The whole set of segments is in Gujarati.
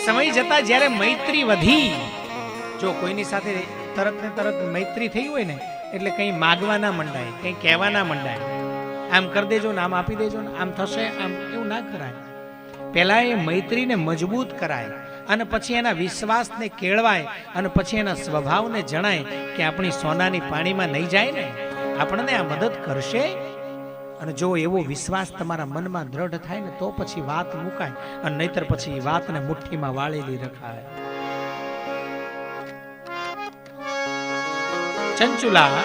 સમય જતા જ્યારે મૈત્રી વધી, જો કોઈની સાથે તરત ને તરત મૈત્રી થઈ હોય ને એટલે કંઈ માગવા ના મંડાય, કંઈ કહેવા ના મંડાય, આમ કરી દેજો ને આમ આપી દેજો ને આમ થશે, આમ એવું ના કરાય. પહેલા એ મૈત્રીને મજબૂત કરાય અને પછી એના વિશ્વાસને કેળવાય અને પછી એના સ્વભાવને જણાય કે આપણી સોનાની પાણીમાં નહીં જાય ને, આપણને આ મદદ કરશે. અને જો એવો વિશ્વાસ તમારા મનમાં દ્રઢ થાય ને તો પછી વાત મુકાય, અને નહીતર પછી વાતને મુઠ્ઠીમાં વાળેલી રખાય. ચંચુલા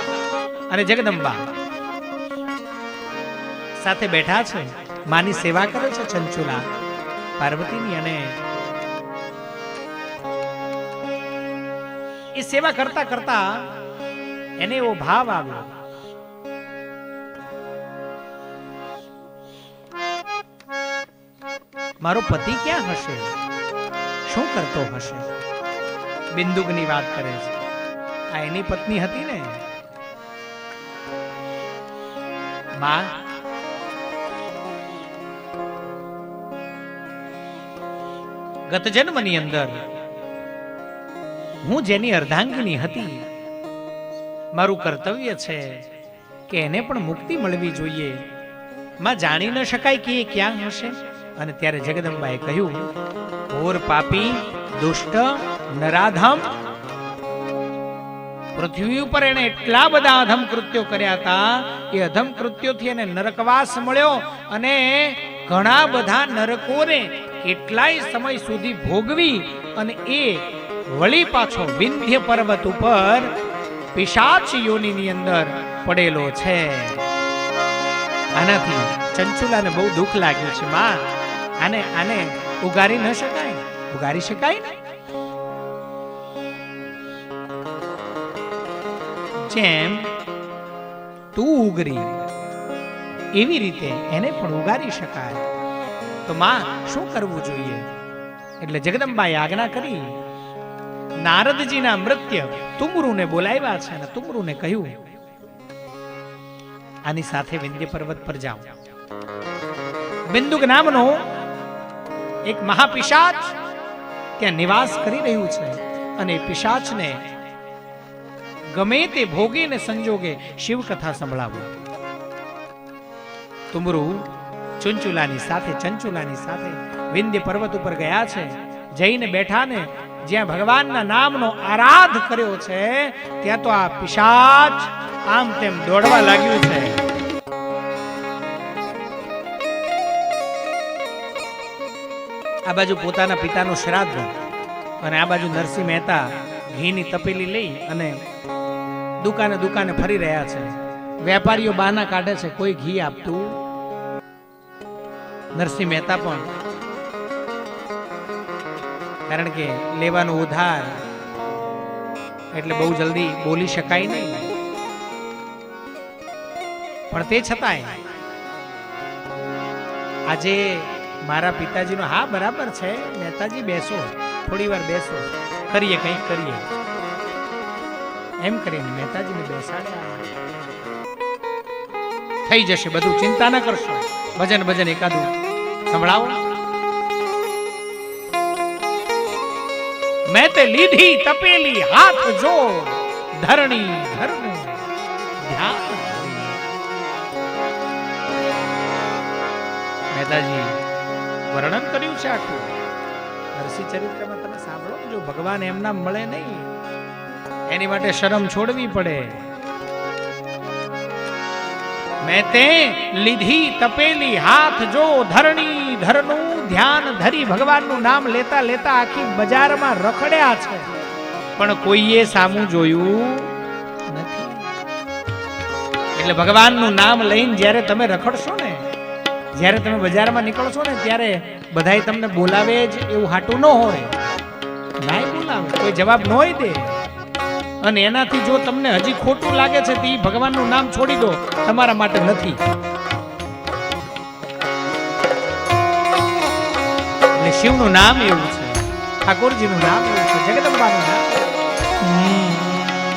અને જગદંબા સાથે બેઠા છે, માની સેવા કરે છે ચંચુલા પાર્વતીની. અને એ સેવા કરતા કરતા એને એવો ભાવ આવ્યો, મારો પતિ ક્યાં હશે, શું કરતો હશે? બિંદુકની વાત કરે છે. આ એની પત્ની હતી ને. માં, ગત જન્મની અંદર હું જેની અર્ધાંગિની હતી, મારું કર્તવ્ય છે કે એને પણ મુક્તિ મળવી જોઈએ. માં, જાણી ન શકાય કે એ ક્યાં હશે. અને ત્યારે જગદંબાએ કહ્યું, ઘોર પાપી, દુષ્ટ, નરાધમ, પૃથ્વી ઉપર એને એટલા બધા અધમ કૃત્યો કર્યા હતા. એ અધમ કૃત્યોથી એને નરકવાસ મળ્યો અને ઘણા બધા નરકોને કેટલાય સમય સુધી ભોગવી અને એ વળી પાછો વિંધ્ય પર્વત ઉપર પિશાચ યોનિની અંદર પડેલો છે. આનાથી ચંચુલાને બહુ દુઃખ લાગ્યું છે. માં, આને ઉગારી ન શકાય, ઉગારી શકાય ને. જેમ તું ઉગરી એવી રીતે એને પણ ઉગારી શકાય. તો માં, શું કરવું જોઈએ? એટલે જગદંબાએ આજ્ઞા કરી, નારદજીના મૃત્ય તુમરુને બોલાવ્યા છે અને તુમરુને કહ્યું, આની સાથે વિંધ્ય પર્વત પર જાઓ. બિંદુક નામનો એક મહાપિશાચ ત્યાં નિવાસ કરી રહ્યું છે અને પિશાચને ગમે તે ભોગે ને સંજોગે શિવ કથા સંભળાવો. તુમરુ ચંચુલાની સાથે વિંધ્ય પર્વત ઉપર ગયા છે. જઈને બેઠા ને જ્યાં ભગવાનના નામનો આરાધ કર્યો છે ત્યાં તો આ પિશાચ આમ તેમ દોડવા લાગ્યું છે. આ બાજુ પોતાના પિતાનું શ્રાદ્ધ અને આ બાજુ નરસિંહ મહેતા ઘીની તપેલી લઈ અને દુકાને ફરી રહ્યા છે. વેપારીઓ બહાના કાઢે છે, કોઈ ઘી આપતું. નરસિંહ મહેતા પણ, કારણ કે લેવાનું ઉધાર એટલે બહુ જલ્દી બોલી શકાય નહીં, પણ તે છતાંય આજે મારા પિતાજીનો, હા બરાબર છે મહેતાજી, બેસો, થોડી વાર બેસો, કરીએ કંઈક કરીએ, એમ કરીને મહેતાજીને બેસાડ્યા. થઈ જશે બધું, ચિંતા ન કરશો. ભજન એકાદું સંભળાવો. મેં તે લીધી તપેલી હાથ જો, ધરણી ધરનું ધ્યાન. મહેતાજી વર્ણન કર્યું છે આખું નરસિંહ ચરિત્રમાં, તમે સાંભળો. જો ભગવાન એમના મળે નહીં, એની માટે શરમ છોડવી પડે. મેં તે લીધી તપેલી હાથ જો, ધરણી ધરનું ધ્યાન ધરી. ભગવાનનું નામ લેતા લેતા આખી બજારમાં રખડ્યા છે, પણ કોઈએ સામું જોયું નથી. એટલે ભગવાનનું નામ લઈને જ્યારે તમે રખડશો ને, જ્યારે તમે બજારમાં નીકળશો ને, ત્યારે બધાય તમને બોલાવે જ એવું હાટું ન હોય, નાય બોલાવે, કોઈ જવાબ ન હોય દે. અને એનાથી જો તમને હજી ખોટું લાગે છે તો ભગવાનનું નામ છોડી દો, તમારા માટે નથી. એટલે શિવનું નામ એવું છે, ઠાકોરજીનું નામ એવું છે, જગદંબાનું નામ.